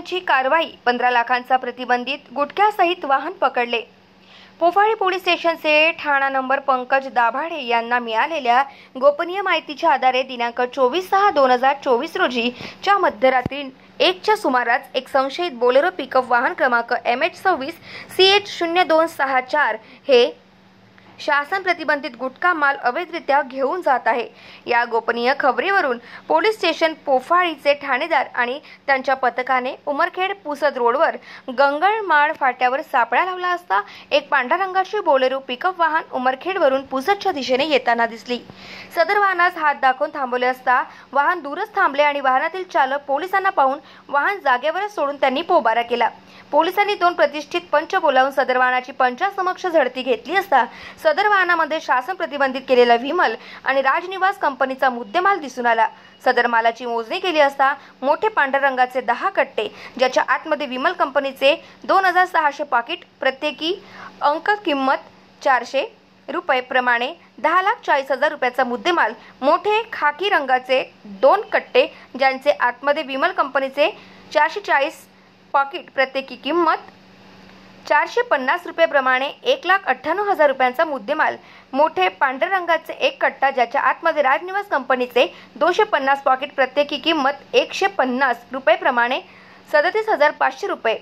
सदरची कारवाई 15 लाखांचा प्रतिबंधित गुटख्यासहित वाहन पकडले। पोफाळी पोलीस स्टेशनचे ठाणा नंबर पंकज दाभाडे यांना मिळालेल्या गोपनीय माहितीच्या आधारे दिनांक 24/6/2024 रोजी च्या मध्यरात्री 1च्या सुमारास एक संशयित बोलेरो पिकअप वाहन क्रमांक MH26 CH0264 हे शासन प्रतिबंधित गुटखा माल अवैधरित्या घेऊन जात आहे। या गोपनीय खबरीवरून पोलीस स्टेशन पोफाळीचे ठाणेदार आणि त्यांच्या पथकाने उमरखेड पुसद रोडवर गंगळमाळ फाट्यावर सापळा लावला असता एक पांढऱ्या रंगाची बोलेरो पिकअप वाहन उमरखेडवरून पुसदच्या दिशेने येताना दिसली। सदर वाहनास हात दाखवून थांबवले असता वाहन दूरच थांबले आणि वाहनातील चालक पोलिसांना पाहून वाहन जागेवरच सोडून त्यांनी पोबारा केला। पोलिसांनी 2 प्रतिष्ठित पंच बोलावून सदर वाहनाची पंचासमक्ष झडती घेतली असता सदर वाहनामध्ये शासन प्रतिबंधित केलेला विमल आणि राजनिवास कंपनीचा मुद्देमाल दिसून आला। सदर मालाची मोजणी केली असता मोठे पांढऱ्या रंगाचे 10 कट्टे ज्याच्या आतमध्ये विमल कंपनीचे 2600 पाकिट प्रत्येकी अंक किंमत 400 रुपये प्रमाणे 10,40,000 रुपयाचा मुद्देमाल, मोठे खाकी रंगाचे 2 कट्टे ज्यांचे आतमध्ये विमल कंपनीचे 440 पाकिट प्रत्येकी किंमत 450 रुपये प्रमाणे 1,98,000 रुपयांचा मुद्देमाल, मोठे पांढऱ्या रंगाचे 1 कट्टा ज्याच्या आतमध्ये राजनिवास कंपनीचे 250 पाकिट प्रत्येकी किंमत 150 रुपये प्रमाणे 37,500 रुपये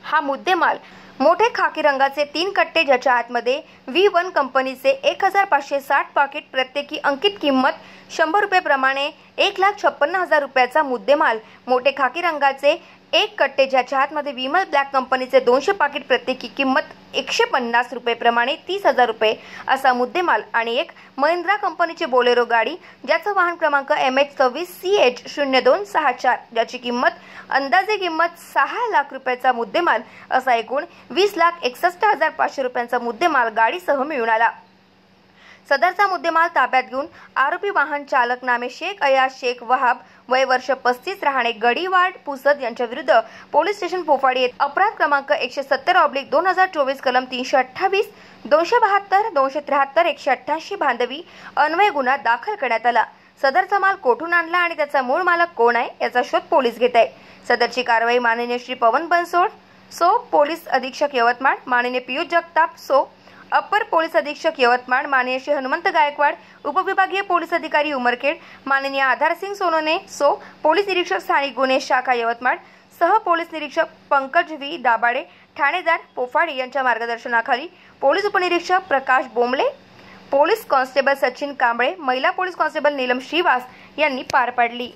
हा मुद्देमाल, मोठे खाकी रंगाचे 3 कट्टे ज्याच्या आतमध्ये V1 कंपनीचे 1,560 पाकिट प्रत्येकी अंकित किंमत 100 रुपये प्रमाणे 1,56,000 रुपयाचा मुद्देमाल, मोठे खाकी रंगाचे 1 कट्टे ज्याच्या आतमध्ये विमल ब्लॅक कंपनीचे 200 पाकिट प्रत्येकी किंमत 150 रुपये प्रमाणे 30,000 रुपये असा मुद्देमाल आणि एक महिंद्रा कंपनीची बोलेरो गाडी ज्याचा वाहन क्रमांक MH26 CH0264 ज्याची अंदाजे किंमत 6 लाख रुपयाचा मुद्देमाल असा एकूण 20,61,500 रुपयांचा मुद्देमाल गाडीसह मिळून आला। सदरचा मुद्देमाल ताब्यात घेऊन आरोपी वाहन चालक नामे शेख अयाज शेख वहाब वय वर्ष 35 राहणे गडीवाड पुसद यांच्या विरुद्ध पोलीस स्टेशन पोफाळी येथे अपराध क्रमांक 170/2024 कलम 328 272 273 188 भांडवी अन्वये गुन्हा दाखल करण्यात आला। सदरचा माल कोठून आणला आणि त्याचा मूळ मालक कोण आहे याचा शोध पोलीस घेत आहे। सदरची कारवाई माननीय श्री पवन बनसोड सो पोलीस अधीक्षक यवतमाळ, माननीय पियुष जगताप सो अपर पोलीस अधीक्षक यवतमाळ, माननीय श्री हनुमंत गायकवाड उपविभागीय पोलीस अधिकारी उमरखेड, माननीय आधारसिंग सोनोने सो पोलीस निरीक्षक स्थानिक गुन्हे शाखा यवतमाळ सह पोलीस निरीक्षक पंकज V दाभाडे ठाणेदार पोफाळी यांच्या मार्गदर्शनाखाली पोलीस उपनिरीक्षक प्रकाश बोंबले, पोलीस कॉन्स्टेबल सचिन कांबळे, महिला पोलीस कॉन्स्टेबल नीलम श्रीवास यांनी पार पाडली।